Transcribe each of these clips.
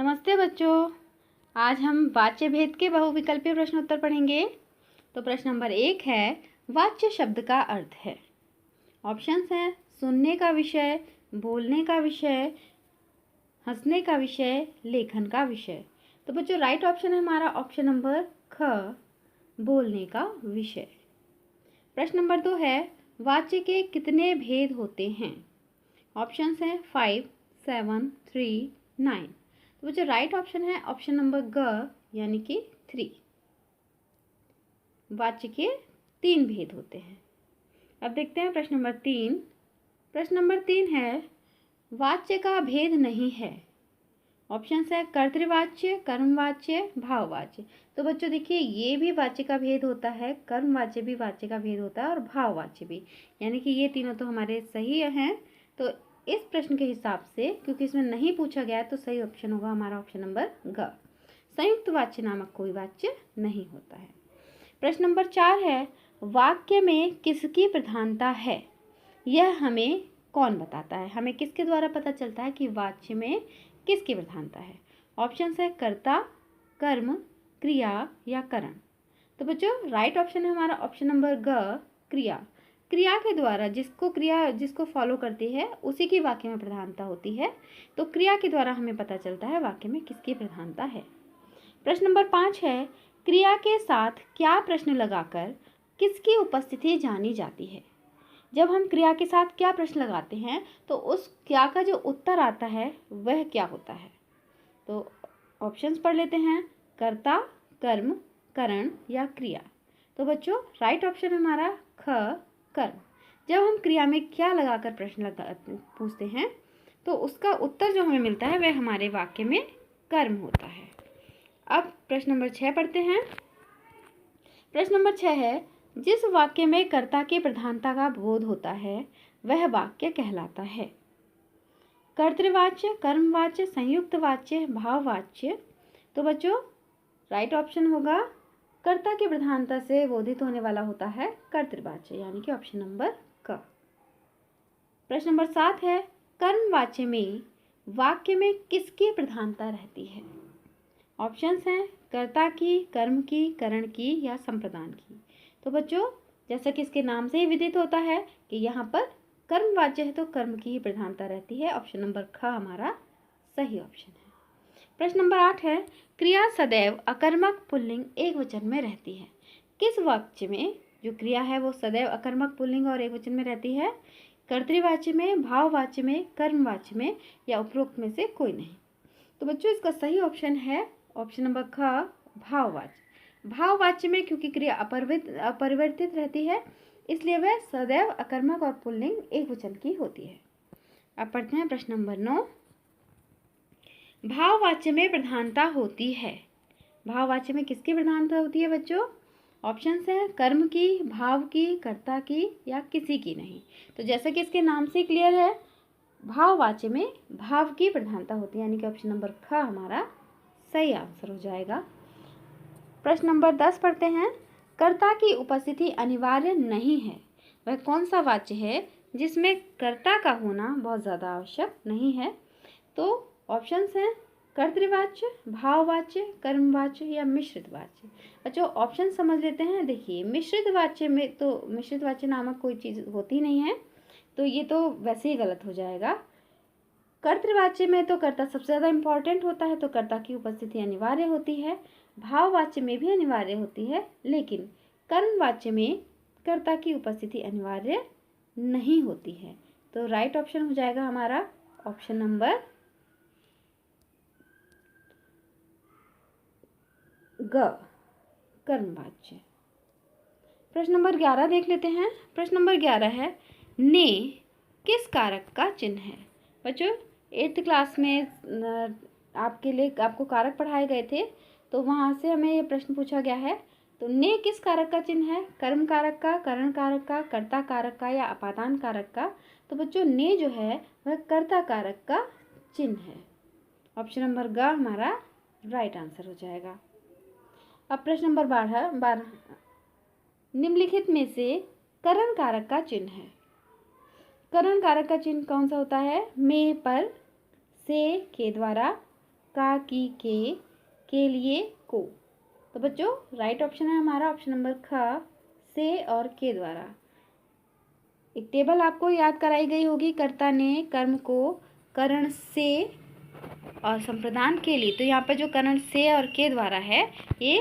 नमस्ते बच्चों। आज हम वाच्य भेद के बहुविकल्पीय प्रश्नोत्तर पढ़ेंगे। तो प्रश्न नंबर 1 है, वाच्य शब्द का अर्थ है। ऑप्शंस हैं सुनने का विषय, बोलने का विषय, हंसने का विषय, लेखन का विषय। तो बच्चों राइट ऑप्शन है हमारा ऑप्शन नंबर ख, बोलने का विषय। प्रश्न नंबर 2 है, वाच्य के कितने भेद होते हैं। ऑप्शंस हैं 5, 7, 3, 9। तो बच्चों राइट ऑप्शन है ऑप्शन नंबर ग यानी कि 3। वाच्य के 3 भेद होते हैं। अब देखते हैं प्रश्न नंबर 3। प्रश्न नंबर 3 है, वाच्य का भेद नहीं है। ऑप्शंस है कर्तृवाच्य, कर्मवाच्य, भाववाच्य। तो बच्चों देखिए ये भी वाच्य का भेद होता है, कर्मवाच्य भी वाच्य का भेद होता है और भाववाच्य भी, यानी कि ये तीनों तो हमारे सही हैं। तो इस प्रश्न के हिसाब से, क्योंकि इसमें नहीं पूछा गया है, तो सही ऑप्शन होगा हमारा ऑप्शन नंबर ग। संयुक्त वाच्य नामक कोई वाच्य नहीं होता है। प्रश्न नंबर 4 है, वाक्य में किसकी प्रधानता है, यह हमें कौन बताता है। हमें किसके द्वारा पता चलता है कि वाच्य में किसकी प्रधानता है। ऑप्शन है कर्ता, कर्म, क्रिया या करण। तो बच्चों राइट ऑप्शन है हमारा ऑप्शन नंबर ग, क्रिया। क्रिया के द्वारा जिसको फॉलो करती है उसी की वाक्य में प्रधानता होती है। तो क्रिया के द्वारा हमें पता चलता है वाक्य में किसकी प्रधानता है। प्रश्न नंबर 5 है, क्रिया के साथ क्या प्रश्न लगाकर किसकी उपस्थिति जानी जाती है। जब हम क्रिया के साथ क्या प्रश्न लगाते हैं तो उस क्या का जो उत्तर आता है वह क्या होता है। तो ऑप्शंस पढ़ लेते हैं, कर्ता, कर्म, करण या क्रिया। तो बच्चों राइट ऑप्शन हमारा ख, कर्म। जब हम क्रिया में क्या लगाकर प्रश्न पूछते हैं तो उसका उत्तर जो हमें मिलता है वह हमारे वाक्य में कर्म होता है। अब प्रश्न नंबर 6 पढ़ते हैं। प्रश्न नंबर 6 है, जिस वाक्य में कर्ता की प्रधानता का बोध होता है वह वाक्य कहलाता है। कर्तृवाच्य, कर्मवाच्य, संयुक्त वाच्य, भाववाच्य। तो बच्चों राइट ऑप्शन होगा कर्ता की प्रधानता से बोधित होने वाला होता है कर्तृवाच्य, यानी कि ऑप्शन नंबर क। प्रश्न नंबर 7 है, कर्मवाच्य में वाक्य में किसकी प्रधानता रहती है। ऑप्शंस हैं कर्ता की, कर्म की, करण की या संप्रदान की। तो बच्चों जैसा कि इसके नाम से ही विदित होता है कि यहाँ पर कर्मवाच्य है तो कर्म की ही प्रधानता रहती है। ऑप्शन नंबर ख हमारा सही ऑप्शन है। प्रश्न नंबर 8 है, क्रिया सदैव अकर्मक पुल्लिंग एक वचन में रहती है। किस वाक्य में जो क्रिया है वो सदैव अकर्मक पुल्लिंग और एक वचन में रहती है। कर्तृवाच्य में, भाववाच्य में, कर्मवाच्य में या उपरोक्त में से कोई नहीं। तो बच्चों इसका सही ऑप्शन है ऑप्शन नंबर ख, भाववाच्य। भाववाच्य में क्योंकि क्रिया अपरिवर्तित रहती है इसलिए वह सदैव अकर्मक और पुल्लिंग एक वचन की होती है। अब पढ़ते हैं प्रश्न नंबर 9। भाववाच्य में प्रधानता होती है। भाववाच्य में किसकी प्रधानता होती है बच्चों। ऑप्शंस हैं कर्म की, भाव की, कर्ता की या किसी की नहीं। तो जैसा कि इसके नाम से क्लियर है भाववाच्य में भाव की प्रधानता होती है, यानी कि ऑप्शन नंबर ख हमारा सही आंसर हो जाएगा। प्रश्न नंबर 10 पढ़ते हैं, कर्ता की उपस्थिति अनिवार्य नहीं है। वह कौन सा वाच्य है जिसमें कर्ता का होना बहुत ज़्यादा आवश्यक नहीं है। तो ऑप्शंस हैं कर्तृवाच्य, भाववाच्य, कर्मवाच्य या मिश्रित वाच्य। बच्चों ऑप्शन समझ लेते हैं। देखिए मिश्रित वाच्य में तो मिश्रित वाच्य नामक कोई चीज़ होती नहीं है, तो ये तो वैसे ही गलत हो जाएगा। कर्तृवाच्य में तो कर्ता सबसे ज़्यादा इम्पॉर्टेंट होता है तो कर्ता की उपस्थिति अनिवार्य होती है। भाववाच्य में भी अनिवार्य होती है, लेकिन कर्मवाच्य में कर्ता की उपस्थिति अनिवार्य नहीं होती है। तो राइट ऑप्शन हो जाएगा हमारा ऑप्शन नंबर ग, कर्मवाच्य। प्रश्न नंबर 11 देख लेते हैं। प्रश्न नंबर 11 है, ने किस कारक का चिन्ह है। बच्चों 8th क्लास में आपको कारक पढ़ाए गए थे तो वहाँ से हमें ये प्रश्न पूछा गया है। तो ने किस कारक का चिन्ह है, कर्म कारक का, करण कारक का, कर्ता कारक का या अपादान कारक का। तो बच्चों ने जो है वह कर्ता कारक का चिन्ह है। ऑप्शन नंबर ग हमारा राइट आंसर हो जाएगा। अब प्रश्न नंबर 12, निम्नलिखित में से करण कारक का चिन्ह है। करण कारक का चिन्ह कौन सा होता है। में पर, से के द्वारा, का, की, के लिए, को। तो बच्चों राइट ऑप्शन है हमारा ऑप्शन नंबर ख, से और के द्वारा। एक टेबल आपको याद कराई गई होगी, कर्ता ने कर्म को करण से और संप्रदान के लिए। तो यहाँ पर जो करण से और के द्वारा है ये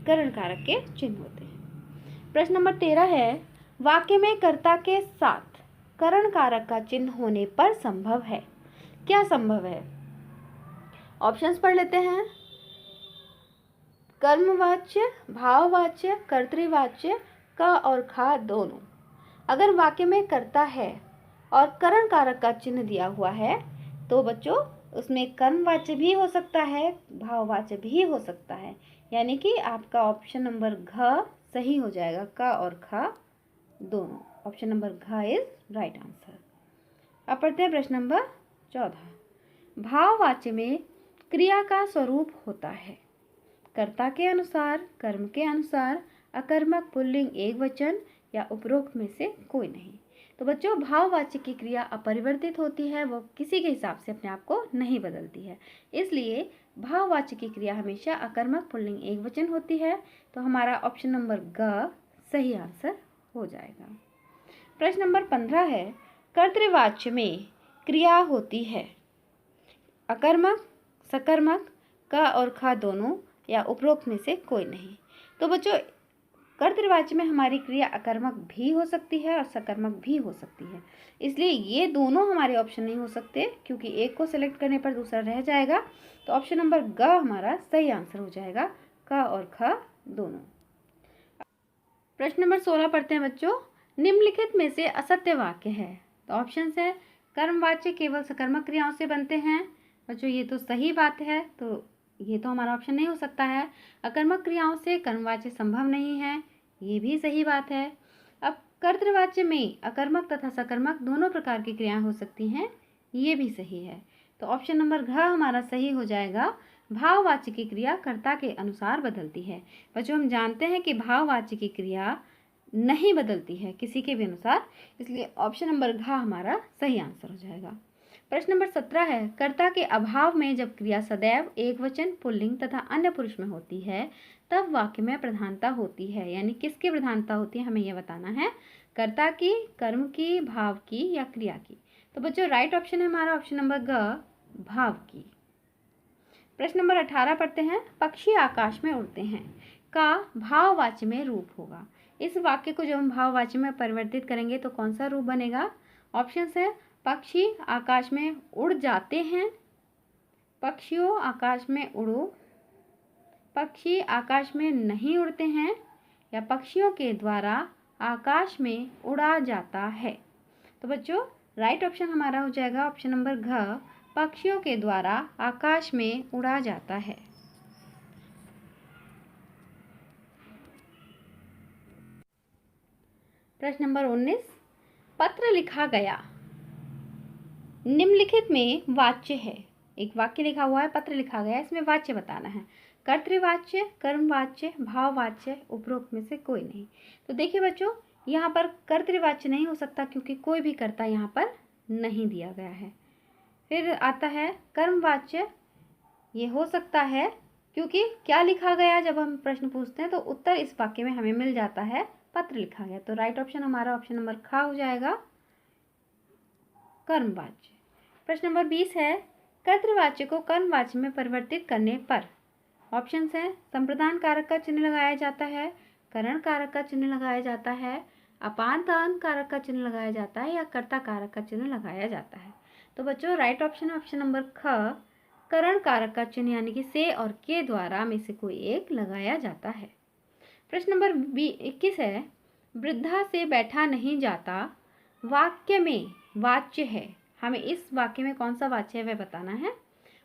करण कारक के चिन्ह होते हैं। प्रश्न नंबर 13 है, वाक्य में कर्ता के साथ करण कारक का चिन्ह होने पर संभव है। क्या संभव है? ऑप्शंस पढ़ लेते हैं। कर्मवाच्य, भाववाच्य, कर्तृवाच्य, क और खा दोनों। अगर वाक्य में कर्ता है और करण कारक का चिन्ह दिया हुआ है तो बच्चों उसमें कर्मवाच्य भी हो सकता है, भाववाच्य भी हो सकता है, यानी कि आपका ऑप्शन नंबर घ सही हो जाएगा। क और ख दोनों। ऑप्शन नंबर घ इज राइट आंसर। अब पढ़ते हैं प्रश्न नंबर 14। भाववाच्य में क्रिया का स्वरूप होता है कर्ता के अनुसार, कर्म के अनुसार, अकर्मक, पुल्लिंग, एकवचन या उपरोक्त में से कोई नहीं। तो बच्चों भाववाच्य की क्रिया अपरिवर्तित होती है, वो किसी के हिसाब से अपने आप को नहीं बदलती है, इसलिए भाववाच्य की क्रिया हमेशा अकर्मक, पुल्लिंग, एकवचन होती है। तो हमारा ऑप्शन नंबर ग सही आंसर हो जाएगा। प्रश्न नंबर 15 है, कर्तृवाच्य में क्रिया होती है अकर्मक, सकर्मक, क और ख दोनों या उपरोक्त में से कोई नहीं। तो बच्चों कर्तृवाच्य में हमारी क्रिया अकर्मक भी हो सकती है और सकर्मक भी हो सकती है, इसलिए ये दोनों हमारे ऑप्शन नहीं हो सकते, क्योंकि एक को सिलेक्ट करने पर दूसरा रह जाएगा। तो ऑप्शन नंबर ग हमारा सही आंसर हो जाएगा, क और ख दोनों। प्रश्न नंबर 16 पढ़ते हैं बच्चों। निम्नलिखित में से असत्य वाक्य है। तो ऑप्शन है, कर्मवाच्य केवल सकर्मक क्रियाओं से बनते हैं। बच्चों ये तो सही बात है, तो ये तो हमारा ऑप्शन नहीं हो सकता है। अकर्मक क्रियाओं से कर्मवाच्य संभव नहीं है, ये भी सही बात है। अब कर्तृवाच्य में अकर्मक तथा सकर्मक दोनों प्रकार की क्रियाएं हो सकती हैं, ये भी सही है। तो ऑप्शन नंबर घ हमारा सही हो जाएगा। भाववाच्य की क्रिया कर्ता के अनुसार बदलती है। बच्चों हम जानते हैं कि भाववाच्य की क्रिया नहीं बदलती है किसी के भी अनुसार, इसलिए ऑप्शन नंबर घ हमारा सही आंसर हो जाएगा। प्रश्न नंबर 17 है, कर्ता के अभाव में जब क्रिया सदैव एकवचन, पुल्लिंग तथा अन्य पुरुष में होती है तब वाक्य में प्रधानता होती है। यानी किसकी प्रधानता होती है हमें यह बताना है, कर्ता की, कर्म की, भाव की या क्रिया की। तो बच्चों राइट ऑप्शन है हमारा ऑप्शन नंबर ग, भाव की। प्रश्न नंबर 18 पढ़ते हैं। पक्षी आकाश में उड़ते हैं का भाववाच्य में रूप होगा। इस वाक्य को जब हम भाववाच्य में परिवर्तित करेंगे तो कौन सा रूप बनेगा? ऑप्शन है, पक्षी आकाश में उड़ जाते हैं, पक्षियों आकाश में उड़ो, पक्षी आकाश में नहीं उड़ते हैं, या पक्षियों के द्वारा आकाश में उड़ा जाता है। तो बच्चों राइट ऑप्शन हमारा हो जाएगा ऑप्शन नंबर घ, पक्षियों के द्वारा आकाश में उड़ा जाता है। प्रश्न नंबर 19, पत्र लिखा गया। निम्नलिखित में वाच्य है। एक वाक्य लिखा हुआ है, पत्र लिखा गया, इसमें वाच्य बताना है। कर्तृवाच्य, कर्मवाच्य, भाववाच्य, उपरोक्त में से कोई नहीं। तो देखिए बच्चों यहाँ पर कर्तृवाच्य नहीं हो सकता क्योंकि कोई भी कर्ता यहाँ पर नहीं दिया गया है। फिर आता है कर्मवाच्य, ये हो सकता है क्योंकि क्या लिखा गया, जब हम प्रश्न पूछते हैं तो उत्तर इस वाक्य में हमें मिल जाता है, पत्र लिखा गया। तो राइट ऑप्शन हमारा ऑप्शन नंबर ख हो जाएगा, कर्मवाच्य। प्रश्न नंबर 20 है, कर्तृवाच्य को कर्मवाच्य में परिवर्तित करने पर ऑप्शन है, संप्रदान कारक का चिन्ह लगाया जाता है, करण कारक का चिन्ह लगाया जाता है, अपादान कारक का चिन्ह लगाया जाता है, या कर्ता कारक का चिन्ह लगाया जाता है। तो बच्चों राइट ऑप्शन ऑप्शन नंबर ख, करण कारक का चिन्ह यानी कि से और के द्वारा में से कोई एक लगाया जाता है। प्रश्न नंबर 21 है, वृद्धा से बैठा नहीं जाता वाक्य में वाच्य है। हमें इस वाक्य में कौन सा वाच्य है वह बताना है।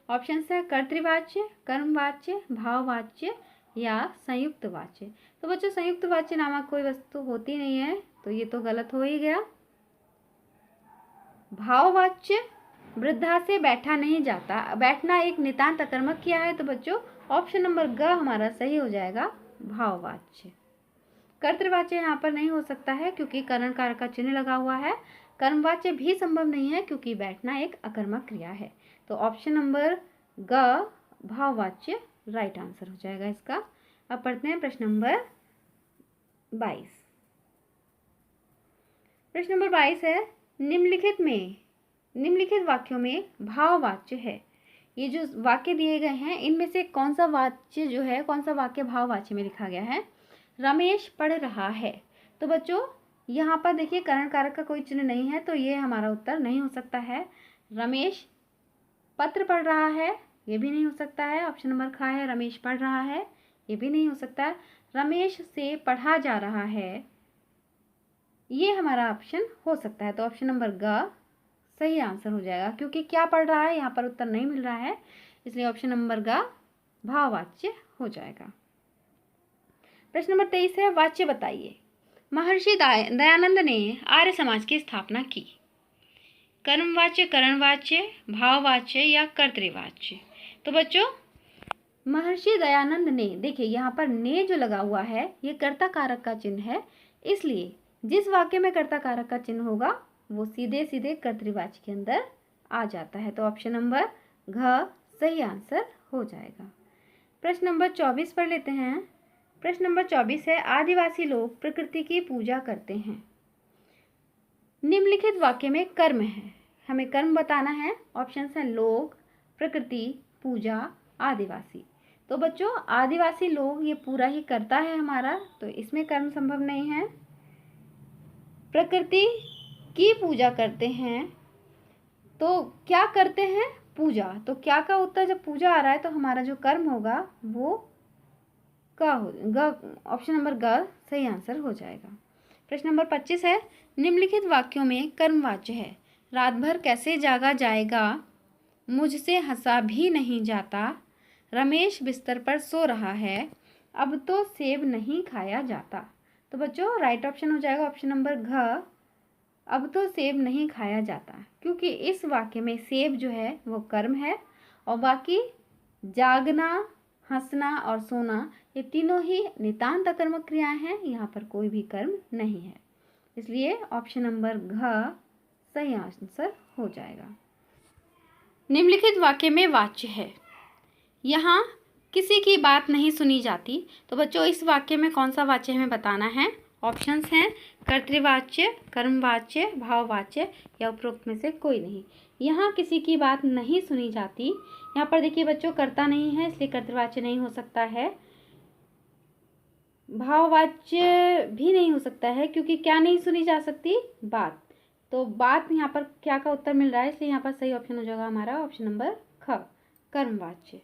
ऑप्शन है कर्तृवाच्य, कर्मवाच्य, भाववाच्य या संयुक्त वाच्य। तो बच्चों संयुक्त वाच्य नामक कोई वस्तु होती नहीं है, तो ये तो गलत हो ही गया। भाववाच्य, वृद्धा से बैठा नहीं जाता, बैठना एक नितांत अकर्मक किया है, तो बच्चों ऑप्शन नंबर ग हमारा सही हो जाएगा, भाववाच्य। कर्तृवाच्य यहाँ पर नहीं हो सकता है क्योंकि करण कारक का चिन्ह लगा हुआ है। कर्मवाच्य भी संभव नहीं है क्योंकि बैठना एक अकर्मक क्रिया है। तो ऑप्शन नंबर ग भाववाच्य राइट आंसर हो जाएगा इसका। अब पढ़ते हैं प्रश्न नंबर 22। प्रश्न नंबर 22 है, निम्नलिखित वाक्यों में भाववाच्य है। ये जो वाक्य दिए गए हैं इनमें से कौन सा वाच्य जो है, कौन सा वाक्य भाववाच्य में लिखा गया है? रमेश पढ़ रहा है। तो बच्चों यहाँ पर देखिए करण कारक का कोई चिन्ह नहीं है, तो ये हमारा उत्तर नहीं हो सकता है। रमेश पत्र पढ़ रहा है, ये भी नहीं हो सकता है। ऑप्शन नंबर ख है, रमेश पढ़ रहा है, ये भी नहीं हो सकता। रमेश से पढ़ा जा रहा है, ये हमारा ऑप्शन हो सकता है। तो ऑप्शन नंबर ग सही आंसर हो जाएगा, क्योंकि क्या पढ़ रहा है यहाँ पर उत्तर नहीं मिल रहा है, इसलिए ऑप्शन नंबर ग भाववाच्य हो जाएगा। प्रश्न नंबर 23 है, वाच्य बताइए। महर्षि दयानंद ने आर्य समाज की स्थापना की। कर्मवाच्य, करणवाच्य, भाववाच्य या कर्तृवाच्य? तो बच्चों महर्षि दयानंद ने, देखिए यहाँ पर ने जो लगा हुआ है ये कर्ता कारक का चिन्ह है, इसलिए जिस वाक्य में कर्ता कारक का चिन्ह होगा वो सीधे सीधे कर्तृवाच्य के अंदर आ जाता है। तो ऑप्शन नंबर घ सही आंसर हो जाएगा। प्रश्न नंबर 24 पढ़ लेते हैं। प्रश्न नंबर 24 है, आदिवासी लोग प्रकृति की पूजा करते हैं। निम्नलिखित वाक्य में कर्म है, हमें कर्म बताना है। ऑप्शन है लोग, प्रकृति, पूजा, आदिवासी। तो बच्चों आदिवासी लोग ये पूरा ही करता है हमारा, तो इसमें कर्म संभव नहीं है। प्रकृति की पूजा करते हैं, तो क्या करते हैं? पूजा। तो क्या का उत्तर जब पूजा आ रहा है तो हमारा जो कर्म होगा वो का हो ग, ऑप्शन नंबर ग सही आंसर हो जाएगा। प्रश्न नंबर 25 है, निम्नलिखित वाक्यों में कर्मवाच्य है। रात भर कैसे जागा जाएगा, मुझसे हंसा भी नहीं जाता, रमेश बिस्तर पर सो रहा है, अब तो सेब नहीं खाया जाता। तो बच्चों राइट ऑप्शन हो जाएगा ऑप्शन नंबर घ, अब तो सेब नहीं खाया जाता, क्योंकि इस वाक्य में सेब जो है वो कर्म है और बाकी जागना, हंसना और सोना ये तीनों ही नितांत अकर्मक क्रियाएं हैं, यहाँ पर कोई भी कर्म नहीं है, इसलिए ऑप्शन नंबर घ सही आंसर हो जाएगा। निम्नलिखित वाक्य में वाच्य है, यहाँ किसी की बात नहीं सुनी जाती। तो बच्चों इस वाक्य में कौन सा वाच्य हमें बताना है? ऑप्शंस हैं कर्तृवाच्य, कर्मवाच्य, भाववाच्य या उपरोक्त में से कोई नहीं। यहाँ किसी की बात नहीं सुनी जाती, यहाँ पर देखिए बच्चों कर्ता नहीं है इसलिए कर्तृवाच्य नहीं हो सकता है। भाववाच्य भी नहीं हो सकता है, क्योंकि क्या नहीं सुनी जा सकती? बात। तो बात यहाँ पर क्या का उत्तर मिल रहा है, इसलिए यहाँ पर सही ऑप्शन हो जाएगा हमारा ऑप्शन नंबर ख कर्मवाच्य।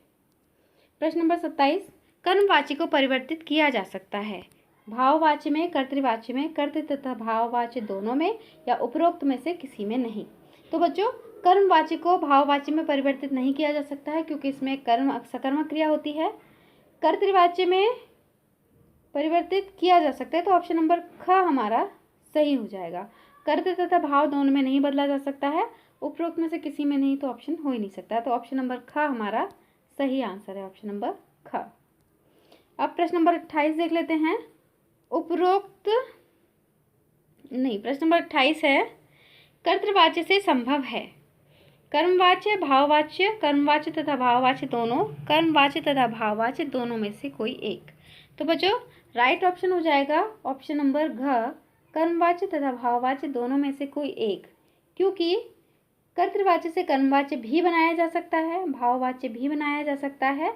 प्रश्न नंबर 27, कर्मवाच्य को परिवर्तित किया जा सकता है। भाववाच्य में, कर्तृवाच्य में, कर्तृ तथा भाववाच्य दोनों में या उपरोक्त में से किसी में नहीं। तो बच्चों कर्मवाच्य को भाववाच्य में परिवर्तित नहीं किया जा सकता है, क्योंकि इसमें कर्म सकर्मक क्रिया होती है। कर्तृवाच्य में परिवर्तित किया जा सकता है, तो ऑप्शन नंबर ख हमारा सही हो जाएगा। कर्तृ तथा भाव दोनों में नहीं बदला जा सकता है, उपरोक्त में से किसी में नहीं, तो ऑप्शन हो ही नहीं सकता, तो ऑप्शन नंबर ख हमारा सही आंसर है, ऑप्शन नंबर ख। अब प्रश्न नंबर 28 देख लेते हैं। प्रश्न नंबर 28 है, कर्तृवाच्य से संभव है कर्मवाच्य, भाववाच्य, कर्मवाच्य तथा भाववाच्य दोनों, कर्मवाच्य तथा भाववाच्य दोनों में से कोई एक। तो बच्चों राइट ऑप्शन हो जाएगा ऑप्शन नंबर घ, कर्मवाच्य तथा भाववाच्य दोनों में से कोई एक, क्योंकि कर्तृवाच्य से कर्मवाच्य भी बनाया जा सकता है, भाववाच्य भी बनाया जा सकता है,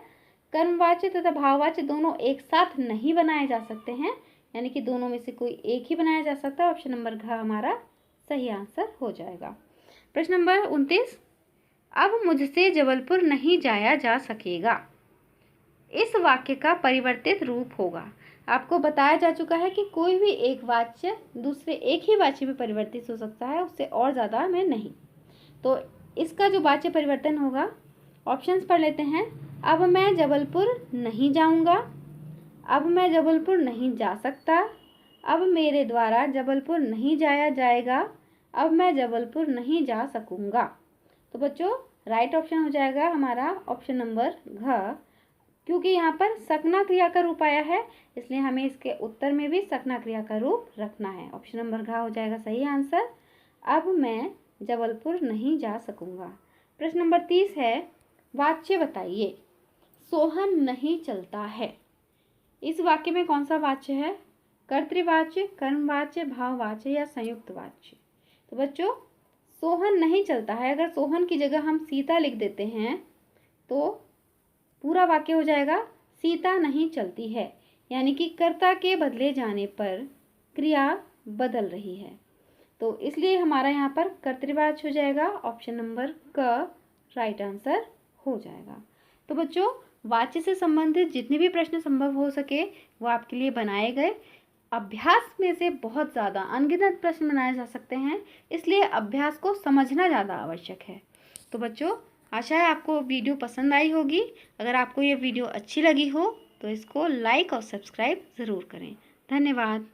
कर्मवाच्य तथा भाववाच्य दोनों एक साथ नहीं बनाए जा सकते हैं, यानी कि दोनों में से कोई एक ही बनाया जा सकता है। ऑप्शन नंबर घ हमारा सही आंसर हो जाएगा। प्रश्न नंबर 29, अब मुझसे जबलपुर नहीं जाया जा सकेगा, इस वाक्य का परिवर्तित रूप होगा। आपको बताया जा चुका है कि कोई भी एक वाच्य दूसरे एक ही वाच्य में परिवर्तित हो सकता है, उससे और ज़्यादा में नहीं। तो इसका जो वाच्य परिवर्तन होगा, ऑप्शंस पढ़ लेते हैं। अब मैं जबलपुर नहीं जाऊंगा, अब मैं जबलपुर नहीं जा सकता, अब मेरे द्वारा जबलपुर नहीं जाया जाएगा, अब मैं जबलपुर नहीं जा सकूंगा। तो बच्चों राइट ऑप्शन हो जाएगा हमारा ऑप्शन नंबर घ, क्योंकि यहाँ पर सकना क्रिया का रूप आया है, इसलिए हमें इसके उत्तर में भी सकना क्रिया का रूप रखना है। ऑप्शन नंबर घ हो जाएगा सही आंसर, अब मैं जबलपुर नहीं जा सकूंगा। प्रश्न नंबर 30 है, वाच्य बताइए। सोहन नहीं चलता है। इस वाक्य में कौन सा वाच्य है? कर्तृवाच्य, कर्मवाच्य, भाववाच्य या संयुक्त वाच्य? तो बच्चों सोहन नहीं चलता है, अगर सोहन की जगह हम सीता लिख देते हैं तो पूरा वाक्य हो जाएगा सीता नहीं चलती है, यानी कि कर्ता के बदले जाने पर क्रिया बदल रही है। तो इसलिए हमारा यहाँ पर कर्तृवाच्य हो जाएगा, ऑप्शन नंबर क राइट आंसर हो जाएगा। तो बच्चों वाच्य से संबंधित जितने भी प्रश्न संभव हो सके वो आपके लिए बनाए गए। अभ्यास में से बहुत ज़्यादा अनगिनत प्रश्न बनाए जा सकते हैं, इसलिए अभ्यास को समझना ज़्यादा आवश्यक है। तो बच्चों आशा है आपको वीडियो पसंद आई होगी। अगर आपको ये वीडियो अच्छी लगी हो तो इसको लाइक और सब्सक्राइब ज़रूर करें। धन्यवाद।